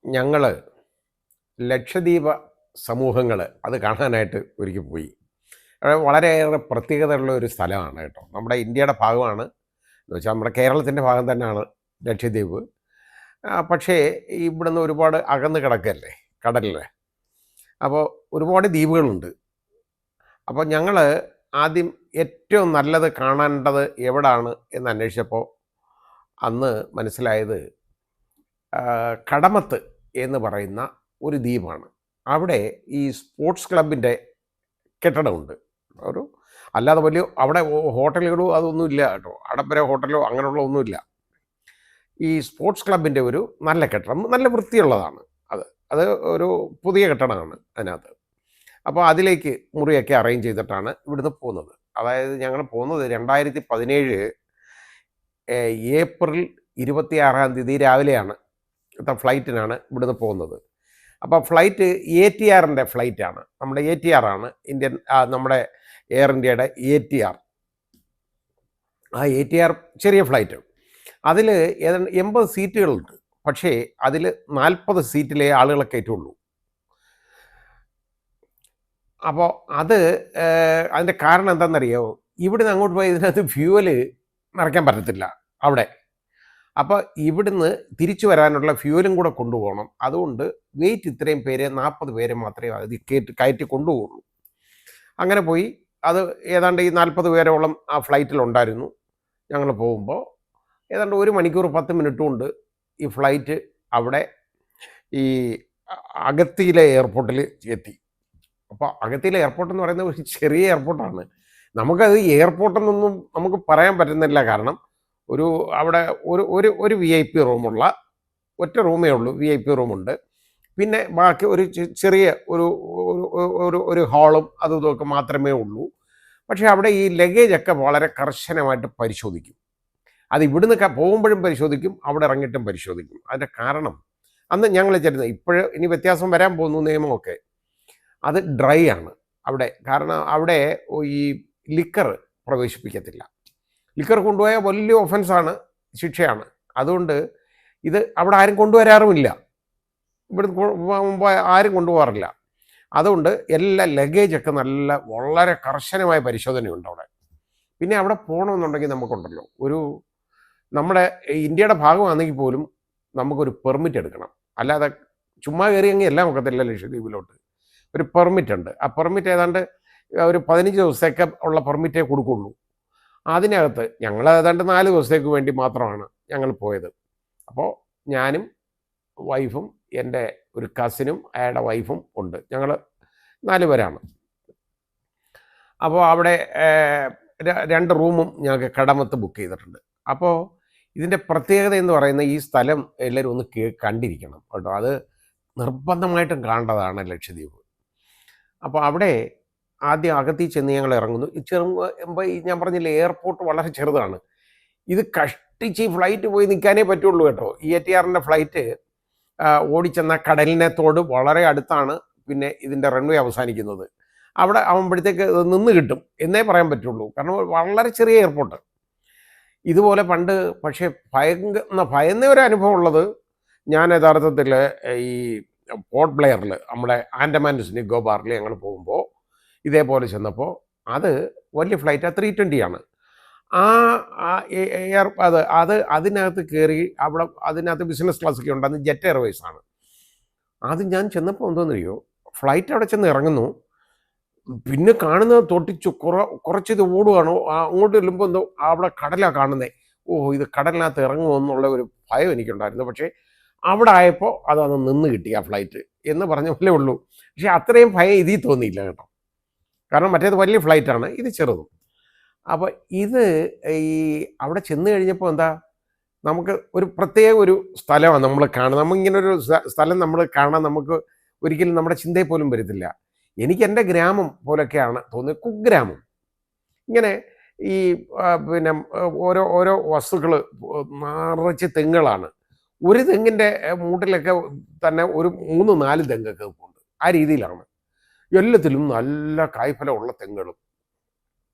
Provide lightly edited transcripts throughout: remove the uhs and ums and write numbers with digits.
ഞങ്ങൾ ലക്ഷദ്വീപ സമൂഹങ്ങൾ അത് കാണാനായിട്ട് ഒരിക്കൽ പോയി. അത് വളരെയേറെ പ്രത്യേകതയുള്ള ഒരു സ്ഥലമാണ് കേട്ടോ. നമ്മുടെ ഇന്ത്യയുടെ ഭാഗമാണ് എന്ന് വെച്ചാൽ നമ്മുടെ കേരളത്തിൻ്റെ ഭാഗം തന്നെയാണ് ലക്ഷദ്വീപ്. പക്ഷേ ഇവിടുന്ന് ഒരുപാട് അകന്ന് കിടക്കല്ലേ കടലിൽ. അപ്പോൾ ഒരുപാട് ദ്വീപുകളുണ്ട്. അപ്പോൾ ഞങ്ങൾ ആദ്യം ഏറ്റവും നല്ലത് കാണേണ്ടത് എവിടാണ് എന്ന് അന്വേഷിച്ചപ്പോൾ അന്ന് മനസ്സിലായത് കടമത്ത് എന്ന് പറയുന്ന ഒരു ദ്വീപാണ്. അവിടെ ഈ സ്പോർട്സ് ക്ലബിൻ്റെ കെട്ടിടമുണ്ട്. ഒരു അല്ലാതെ വലിയ അവിടെ ഹോട്ടലുകളോ അതൊന്നുമില്ല കേട്ടോ. അടപ്പര ഹോട്ടലോ അങ്ങനെയുള്ള ഒന്നുമില്ല. ഈ സ്പോർട്സ് ക്ലബിൻ്റെ ഒരു നല്ല കെട്ടിടം, നല്ല വൃത്തിയുള്ളതാണ്. അത് ഒരു പുതിയ കെട്ടിടമാണ് അതിനകത്ത്. അപ്പോൾ അതിലേക്ക് മുറിയൊക്കെ അറേഞ്ച് ചെയ്തിട്ടാണ് ഇവിടുന്ന് പോകുന്നത്. അതായത് ഞങ്ങൾ പോകുന്നത് 2017 ഏപ്രിൽ 26 രാവിലെയാണ്. ഫ്ലൈറ്റിനാണ് ഇവിടുന്ന് പോകുന്നത്. അപ്പോൾ ഫ്ലൈറ്റ് ATRൻ്റെ ഫ്ലൈറ്റാണ്. നമ്മുടെ ATR ആണ് ഇന്ത്യൻ, നമ്മുടെ എയർ ഇന്ത്യയുടെ ATR. ആ ATR ചെറിയ ഫ്ലൈറ്റ്. അതിൽ ഏതാണ്ട് 80 സീറ്റുകളുണ്ട്. പക്ഷേ അതിൽ 40 സീറ്റിലേ ആളുകളെ കയറ്റുള്ളൂ. അപ്പോൾ അതിൻ്റെ കാരണം എന്താണെന്നറിയോ? ഇവിടുന്ന് അങ്ങോട്ട് പോയി ഇതിനകത്ത് ഫ്യൂവല് നിറയ്ക്കാൻ പറ്റത്തില്ല അവിടെ. അപ്പോൾ ഇവിടുന്ന് തിരിച്ചു വരാനുള്ള ഫ്യൂവലും കൂടെ കൊണ്ടുപോകണം. അതുകൊണ്ട് വെയിറ്റ് ഇത്രയും പേര്, 40 പേരെ മാത്രമേ അത് കയറ്റി കൊണ്ടുപോകുള്ളൂ. അങ്ങനെ പോയി. അത് ഏതാണ്ട് ഈ 40 പേരോളം ആ ഫ്ലൈറ്റിലുണ്ടായിരുന്നു. ഞങ്ങൾ പോകുമ്പോൾ ഏതാണ്ട് 1 മണിക്കൂർ 10 മിനിറ്റ് കൊണ്ട് ഈ ഫ്ലൈറ്റ് അവിടെ ഈ അഗത്തിയിലെ എയർപോർട്ടിൽ എത്തി. അപ്പോൾ അഗത്തിയിലെ എയർപോർട്ട് എന്ന് പറയുന്നത് ഒരു ചെറിയ എയർപോർട്ടാണ്. നമുക്കത് എയർപോർട്ടെന്നൊന്നും നമുക്ക് പറയാൻ പറ്റുന്നില്ല. കാരണം അവിടെ ഒരു VIP റൂമുള്ള ഒറ്റ റൂമേ ഉള്ളൂ. VIP റൂമുണ്ട്. പിന്നെ ബാക്കി ഒരു ചെറിയ ഒരു ഹാളും അതും ഇതൊക്കെ മാത്രമേ ഉള്ളൂ. പക്ഷേ അവിടെ ഈ ലഗേജൊക്കെ വളരെ കർശനമായിട്ട് പരിശോധിക്കും. അത് ഇവിടുന്ന് പോകുമ്പോഴും പരിശോധിക്കും, അവിടെ ഇറങ്ങിയിട്ടും പരിശോധിക്കും. അതിൻ്റെ കാരണം അന്ന് ഞങ്ങൾ ചെല്ലുന്നത്, ഇനി വ്യത്യാസം വരാൻ പോകുന്നു നിയമമൊക്കെ, അത് ഡ്രൈ ആണ് അവിടെ. കാരണം അവിടെ ഈ ലിക്കർ പ്രവേശിപ്പിക്കത്തില്ല. ലിക്കർ കൊണ്ടുപോയാൽ വലിയ ഒഫൻസാണ്, ശിക്ഷയാണ്. അതുകൊണ്ട് ഇത് അവിടെ ആരും കൊണ്ടുവരാറുമില്ല. ഇവിടുന്ന് ആരും കൊണ്ടുപോകാറില്ല. അതുകൊണ്ട് എല്ലാ ലഗേജൊക്കെ വളരെ കർശനമായ പരിശോധനയുണ്ട് അവിടെ. പിന്നെ അവിടെ പോകണമെന്നുണ്ടെങ്കിൽ നമുക്കുണ്ടല്ലോ, നമ്മുടെ ഇന്ത്യയുടെ ഭാഗമാണെങ്കിൽ പോലും നമുക്കൊരു പെർമിറ്റ് എടുക്കണം. അല്ലാതെ ചുമ്മാ കയറിയെങ്കിൽ എല്ലാം ഒക്കത്തില്ല. ലക്ഷദ്വീപിലോട്ട് ഒരു പെർമിറ്റ് ഉണ്ട്. ആ പെർമിറ്റ് ഏതാണ്ട് ഒരു 15 ദിവസത്തേക്ക് ഉള്ള പെർമിറ്റേ കൊടുക്കുള്ളൂ. അതിനകത്ത് ഞങ്ങൾ ഏതാണ്ട് 4 ദിവസത്തേക്ക് വേണ്ടി മാത്രമാണ് ഞങ്ങൾ പോയത്. അപ്പോൾ ഞാനും വൈഫും എൻ്റെ ഒരു കസിനും അയാളുടെ വൈഫും ഉണ്ട്. ഞങ്ങൾ 4 പേരാണ്. അപ്പോൾ അവിടെ 2 റൂമും ഞങ്ങൾക്ക് കടമത്ത് ബുക്ക് ചെയ്തിട്ടുണ്ട്. അപ്പോൾ ഇതിൻ്റെ പ്രത്യേകത എന്ന് പറയുന്നത്, ഈ സ്ഥലം എല്ലാവരും ഒന്ന് കണ്ടിരിക്കണം കേട്ടോ. അത് നിർബന്ധമായിട്ടും കാണേണ്ടതാണ് ലക്ഷദ്വീപ്. അപ്പോൾ അവിടെ ആദ്യം അകത്തിൽ ചെന്ന് ഞങ്ങൾ ഇറങ്ങുന്നു. ഞാൻ പറഞ്ഞില്ലേ, എയർപോർട്ട് വളരെ ചെറുതാണ്. ഇത് കഷ്ടിച്ച് ഈ ഫ്ലൈറ്റ് പോയി നിൽക്കാനേ പറ്റുള്ളൂ കേട്ടോ. ATRൻ്റെ ഫ്ലൈറ്റ് ഓടിച്ചെന്ന കടലിനത്തോട് വളരെ അടുത്താണ് പിന്നെ ഇതിൻ്റെ റൺവേ അവസാനിക്കുന്നത്. അവിടെ ആകുമ്പോഴത്തേക്ക് നിന്ന് കിട്ടും എന്നേ പറയാൻ പറ്റുള്ളൂ. കാരണം വളരെ ചെറിയ എയർപോർട്ട്. ഇതുപോലെ പണ്ട് പക്ഷേ ഭയന്ന ഒരു അനുഭവം ഉള്ളത്, ഞാൻ യഥാർത്ഥത്തിൽ ഈ പോർട്ട് ബ്ലെയറിൽ, നമ്മുടെ ആൻഡമാൻ നിക്കോബാറിൽ ഞങ്ങൾ പോകുമ്പോൾ ഇതേപോലെ ചെന്നപ്പോൾ, അത് വലിയ ഫ്ലൈറ്റാണ്, 320 ആണ്. അതിനകത്ത് കയറി അവിടെ അതിനകത്ത് ബിസിനസ് ക്ലാസ്സൊക്കെ ഉണ്ട്. അന്ന് ജെറ്റ് എയർവേസ് ആണ്. അത് ഞാൻ ചെന്നപ്പോൾ എന്തോന്നറിയോ, ഫ്ലൈറ്റ് അവിടെ ചെന്ന് ഇറങ്ങുന്നു. പിന്നെ കാണുന്നത് തൊട്ടിച്ചു കുറച്ചിത് ഓടുകയാണോ, അങ്ങോട്ട് ചെല്ലുമ്പോൾ എന്തോ അവിടെ കടലാണ് കാണുന്നത്. ഇത് കടലിനകത്ത് ഇറങ്ങുമോ എന്നുള്ള ഒരു ഭയം എനിക്കുണ്ടായിരുന്നു. പക്ഷേ അവിടെ ആയപ്പോൾ അതൊന്ന് നിന്ന് കിട്ടി ആ ഫ്ലൈറ്റ് എന്ന് പറഞ്ഞ പോലെ ഉള്ളൂ. പക്ഷേ അത്രയും ഭയം ഇതിൽ തോന്നിയില്ല കേട്ടോ. കാരണം മറ്റേത് വലിയ ഫ്ലൈറ്റാണ്, ഇത് ചെറുതും. അപ്പോൾ ഇത് അവിടെ ചെന്ന് കഴിഞ്ഞപ്പോൾ എന്താ, നമുക്ക് ഒരു പ്രത്യേക ഒരു സ്ഥലമാണ് നമ്മൾ കാണുന്നത്. നമ്മളിങ്ങനൊരു സ്ഥലം നമ്മൾ കാണാൻ നമുക്ക് ഒരിക്കലും നമ്മുടെ ചിന്തയിൽ പോലും വരത്തില്ല. എനിക്ക് എൻ്റെ ഗ്രാമം പോലൊക്കെയാണ് തോന്നിയത്, കുഗ്രാമം. ഇങ്ങനെ ഈ പിന്നെ ഓരോ വസ്തുക്കൾ നിറച്ച് തെങ്ങുകളാണ്. ഒരു തെങ്ങിൻ്റെ മൂട്ടിലൊക്കെ തന്നെ ഒരു 3-4 തെങ്ങൊക്കെ ഉണ്ട്. ആ രീതിയിലാണ്. എല്ലാത്തിലും നല്ല കായ്ഫലമുള്ള തെങ്ങുകളും.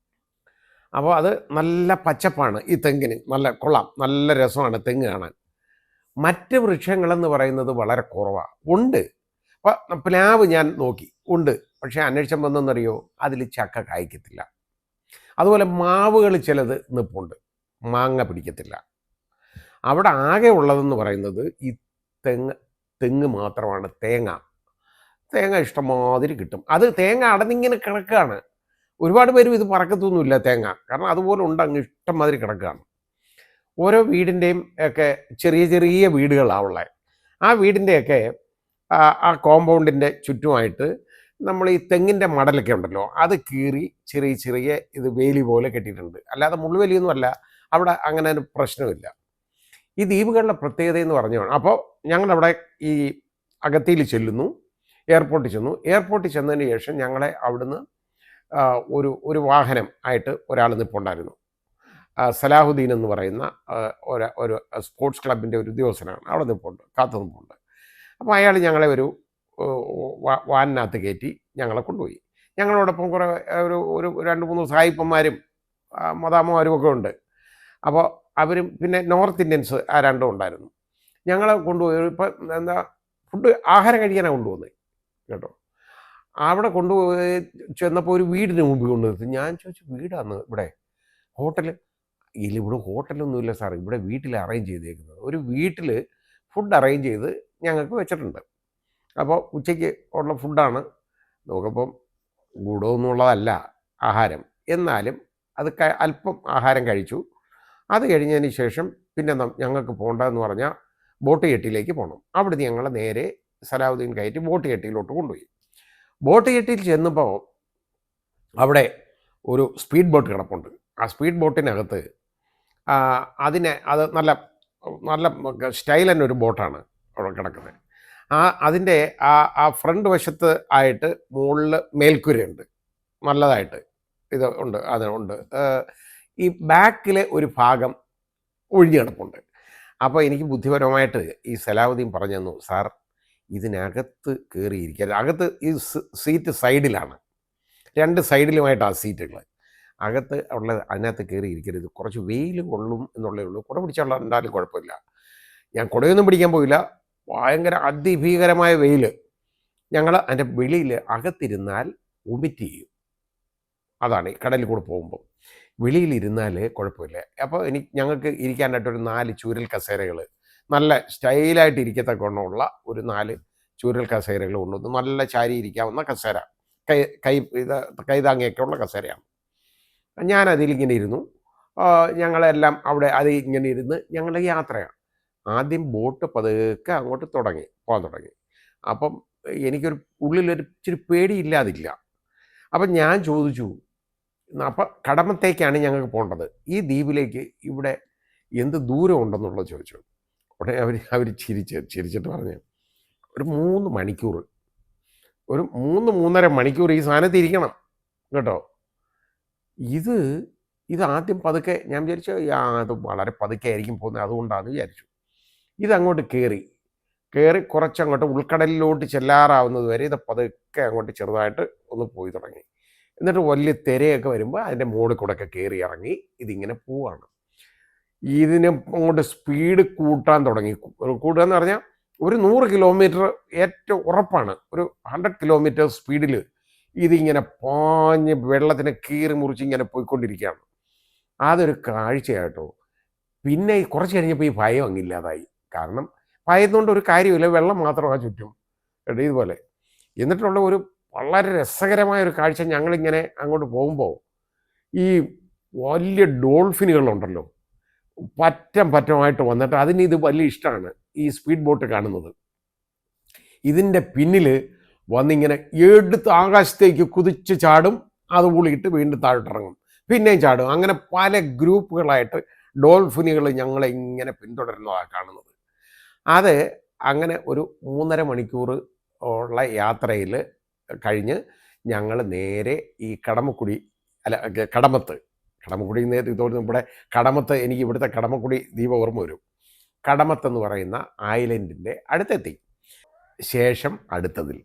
അപ്പോൾ അത് നല്ല പച്ചപ്പാണ് ഈ തെങ്ങിന്. നല്ല കൊള്ളാം, നല്ല രസമാണ് തെങ്ങ് കാണാൻ. മറ്റ് വൃക്ഷങ്ങളെന്ന് പറയുന്നത് വളരെ കുറവാണ്. ഉണ്ട്. അപ്പം പ്ലാവ് ഞാൻ നോക്കി ഉണ്ട്. പക്ഷേ അന്വേഷിച്ചപ്പോൾ എന്തെന്നറിയോ, അതിൽ ചക്ക കായ്ക്കത്തില്ല. അതുപോലെ മാവുകൾ ചിലത് നിപ്പുണ്ട്, മാങ്ങ പിടിക്കത്തില്ല. അവിടെ ആകെ ഉള്ളതെന്ന് പറയുന്നത് ഈ തെങ്ങ് മാത്രമാണ്. തേങ്ങ ഇഷ്ടംമാതിരി കിട്ടും. അത് തേങ്ങ അടന്നിങ്ങനെ കിടക്കുകയാണ്. ഒരുപാട് പേരും ഇത് പറക്കത്തൊന്നുമില്ല തേങ്ങ, കാരണം അതുപോലെ ഉണ്ട്, അങ്ങ് ഇഷ്ടംമാതിരി കിടക്കുകയാണ്. ഓരോ വീടിൻ്റെയും ഒക്കെ ചെറിയ ചെറിയ വീടുകളാണ് ഉള്ളത്. ആ വീടിൻ്റെയൊക്കെ ആ കോമ്പൗണ്ടിൻ്റെ ചുറ്റുമായിട്ട് നമ്മൾ ഈ തെങ്ങിൻ്റെ മടലൊക്കെ ഉണ്ടല്ലോ, അത് കീറി ചെറിയ ചെറിയ ഇത് വേലി പോലെ കെട്ടിയിട്ടുണ്ട്. അല്ലാതെ മുള്ളുവേലിയൊന്നും അല്ല, അവിടെ അങ്ങനെ ഒരു പ്രശ്നമില്ല. ഈ ദ്വീപുകളുടെ പ്രത്യേകത എന്ന് പറഞ്ഞാൽ, അപ്പോൾ ഞങ്ങളവിടെ ഈ അഗത്തിയിൽ ചെല്ലുന്നു, എയർപോർട്ടിൽ ചെന്നു. എയർപോർട്ടിൽ ചെന്നതിന് ശേഷം ഞങ്ങളെ അവിടുന്ന് ഒരു വാഹനം ആയിട്ട് ഒരാൾ നിൽപ്പുണ്ടായിരുന്നു. സലാഹുദ്ദീൻ എന്ന് പറയുന്ന ഒരു സ്പോർട്സ് ക്ലബിൻ്റെ ഒരു ഉദ്യോഗസ്ഥനാണ്. അവിടെ കാത്തു നിൽപ്പുണ്ട്. അപ്പോൾ അയാൾ ഞങ്ങളെ ഒരു വാനിനകത്ത് കയറ്റി ഞങ്ങളെ കൊണ്ടുപോയി. ഞങ്ങളോടൊപ്പം കുറേ ഒരു 2-3 സായിപ്പന്മാരും മദാമ്മമാരും ഒക്കെ ഉണ്ട്. അപ്പോൾ അവരും പിന്നെ നോർത്ത് ഇന്ത്യൻസ് രണ്ടും ഉണ്ടായിരുന്നു. ഞങ്ങളെ കൊണ്ടുപോയി. ഇപ്പം ആഹാരം കഴിക്കാനാണ് കൊണ്ടുപോകുന്നത് കേട്ടോ. അവിടെ കൊണ്ടുപോയി ചെന്നപ്പോൾ ഒരു വീടിന് മുമ്പിൽ കൊണ്ടു നിർത്തി. ഞാൻ ചോദിച്ചു, വീടാണ് ഇവിടെ? ഹോട്ടൽ? ഇല്ല, ഇവിടെ ഹോട്ടലൊന്നുമില്ല സാർ, ഇവിടെ വീട്ടിൽ അറേഞ്ച് ചെയ്തേക്കുന്നത്. ഒരു വീട്ടിൽ ഫുഡ് അറേഞ്ച് ചെയ്ത് ഞങ്ങൾക്ക് വെച്ചിട്ടുണ്ട്. അപ്പോൾ ഉച്ചയ്ക്ക് ഉള്ള ഫുഡാണ്. നോക്കുമ്പം ഗുണമൊന്നുമുള്ളതല്ല ആഹാരം, എന്നാലും അത് അല്പം ആഹാരം കഴിച്ചു. അത് കഴിഞ്ഞതിന് ശേഷം പിന്നെ ഞങ്ങൾക്ക് പോകേണ്ടതെന്ന് പറഞ്ഞാൽ ബോട്ട് ജെട്ടിയിലേക്ക് പോകണം. അവിടുന്ന് ഞങ്ങൾ നേരെ സലാഹുദ്ദീൻ കയറ്റി ബോട്ട് ജെട്ടിയിലോട്ട് കൊണ്ടുപോയി. ബോട്ട് ജെട്ടിയിൽ ചെന്നപ്പോൾ അവിടെ ഒരു സ്പീഡ് ബോട്ട് കിടപ്പുണ്ട്. ആ സ്പീഡ് ബോട്ടിനകത്ത് അത് നല്ല നല്ല സ്റ്റൈൽ തന്നെ ഒരു ബോട്ടാണ് അവിടെ കിടക്കുന്നത്. അതിൻ്റെ ആ ഫ്രണ്ട് വശത്ത് ആയിട്ട് മുകളിൽ മേൽക്കൂരയുണ്ട്, നല്ലതായിട്ട് ഇത് ഉണ്ട്. അതുണ്ട് ഈ ബാക്കിലെ ഒരു ഭാഗം ഒഴിഞ്ഞു കിടപ്പുണ്ട്. അപ്പോൾ എനിക്ക് ബുദ്ധിപരമായിട്ട് ഈ സലാഹുദ്ദീൻ പറഞ്ഞു തന്നു, സാർ ഇതിനകത്ത് കയറിയിരിക്കരുത്. അകത്ത് ഈ സീറ്റ് സൈഡിലാണ്, 2 സൈഡിലുമായിട്ടാണ് സീറ്റുകൾ. അകത്ത് അതിനകത്ത് കയറിയിരിക്കരുത്, കുറച്ച് വെയിൽ കൊള്ളും എന്നുള്ളേ ഉള്ളൂ. കുട പിടിച്ചുള്ള ഉണ്ടാലും കുഴപ്പമില്ല. ഞാൻ കുടയൊന്നും പിടിക്കാൻ പോയില്ല. ഭയങ്കര അതിഭീകരമായ വെയിൽ. ഞങ്ങൾ അതിൻ്റെ വെളിയിൽ അകത്തിരുന്നാൽ വൊമിറ്റ് ചെയ്യും. അതാണ് ഈ കടലിൽ കൂടെ പോകുമ്പോൾ. വെളിയിലിരുന്നാൽ കുഴപ്പമില്ല. അപ്പോൾ ഞങ്ങൾക്ക് ഇരിക്കാനായിട്ടൊരു 4 ചൂരൽ കസേരകൾ, നല്ല സ്റ്റൈലായിട്ട് ഇരിക്കത്തക്കൊണ്ടുള്ള ഒരു 4 ചൂരൽ കസേരകൾ കൊണ്ടുവന്നു. നല്ല ചാരി ഇരിക്കാവുന്ന കസേര, കൈതാങ്ങിയൊക്കെ ഉള്ള കസേരയാണ്. ഞാനതിലിങ്ങനെ ഇരുന്നു. ഞങ്ങളെല്ലാം അവിടെ അത് ഇങ്ങനെ ഇരുന്ന് ഞങ്ങളുടെ യാത്രയാണ്. ആദ്യം ബോട്ട് പതുക്കെ അങ്ങോട്ട് പോകാൻ തുടങ്ങി. അപ്പം എനിക്കൊരു ഉള്ളിലൊരു ഇച്ചിരി പേടിയില്ലാതില്ല. അപ്പം ഞാൻ ചോദിച്ചു, അപ്പം കടമത്തേക്കാണ് ഞങ്ങൾക്ക് പോകേണ്ടത്, ഈ ദ്വീപിലേക്ക് ഇവിടെ എന്ത് ദൂരം ഉണ്ടെന്നുള്ളത് ചോദിച്ചു. ഉടനെ അവർ ചിരിച്ചിട്ട് പറഞ്ഞു, ഒരു 3 മണിക്കൂർ, ഒരു 3-3.5 മണിക്കൂർ ഈ സാധനത്ത് ഇരിക്കണം കേട്ടോ. ഇത് ആദ്യം പതുക്കെ ഞാൻ വിചാരിച്ചു അത് വളരെ പതുക്കെ ആയിരിക്കും പോകുന്നത്, അതുകൊണ്ടാണെന്ന് വിചാരിച്ചു. ഇതങ്ങോട്ട് കയറി കുറച്ചങ്ങോട്ട് ഉൾക്കടലിലോട്ട് ചെല്ലാറാവുന്നത് വരെ ഇത് പതുക്കെ അങ്ങോട്ട് ചെറുതായിട്ട് ഒന്ന് പോയി തുടങ്ങി. എന്നിട്ട് വലിയ തിരയൊക്കെ വരുമ്പോൾ അതിൻ്റെ മുകളിൽ കൂടെ ഒക്കെ കയറി ഇറങ്ങി ഇതിങ്ങനെ പോവാണ്. ഇതിന് അങ്ങോട്ട് സ്പീഡ് കൂട്ടാൻ തുടങ്ങി. കൂടുക എന്ന് പറഞ്ഞാൽ ഒരു 100 കിലോമീറ്റർ ഏറ്റവും ഉറപ്പാണ്, ഒരു 100 കിലോമീറ്റർ സ്പീഡിൽ ഇതിങ്ങനെ പാഞ്ഞ് വെള്ളത്തിനെ കീറി മുറിച്ച് ഇങ്ങനെ പോയിക്കൊണ്ടിരിക്കുകയാണ്. അതൊരു കാഴ്ചയായിട്ടോ. പിന്നെ കുറച്ച് കഴിഞ്ഞപ്പോൾ ഈ ഭയം അങ്ങില്ലാതായി. കാരണം ഭയന്നുകൊണ്ട് ഒരു കാര്യമില്ല, വെള്ളം മാത്രമാണ് ചുറ്റും കേട്ടോ ഇതുപോലെ. എന്നിട്ടുള്ള ഒരു വളരെ രസകരമായ ഒരു കാഴ്ച, ഞങ്ങളിങ്ങനെ അങ്ങോട്ട് പോകുമ്പോൾ ഈ വലിയ ഡോൾഫിനുകളുണ്ടല്ലോ, പറ്റമായിട്ട് വന്നിട്ട് അതിന് ഇത് വലിയ ഇഷ്ടമാണ് ഈ സ്പീഡ് ബോട്ട് കാണുന്നത്. ഇതിൻ്റെ പിന്നിൽ വന്നിങ്ങനെ എടുത്ത് ആകാശത്തേക്ക് കുതിച്ച് ചാടും, അത് ഉള്ളിയിട്ട് വീണ്ടും താഴോട്ടിറങ്ങും, പിന്നെയും ചാടും. അങ്ങനെ പല ഗ്രൂപ്പുകളായിട്ട് ഡോൾഫിനുകൾ ഞങ്ങളെ ഇങ്ങനെ പിന്തുടരുന്നതാണ് കാണുന്നത്. അത് അങ്ങനെ ഒരു 3.5 മണിക്കൂർ ഉള്ള യാത്രയിൽ കഴിഞ്ഞ് ഞങ്ങൾ നേരെ ഈ കടമക്കുടി നേരത്തെ തോന്നുന്നു ഇവിടെ കടമത്ത്, എനിക്ക് ഇവിടുത്തെ കടമക്കുടി ദ്വീപ് ഓർമ്മ വരും. കടമത്തെന്ന് പറയുന്ന ഐലൻഡിൻ്റെ അടുത്തെത്തി. ശേഷം അടുത്തതിൽ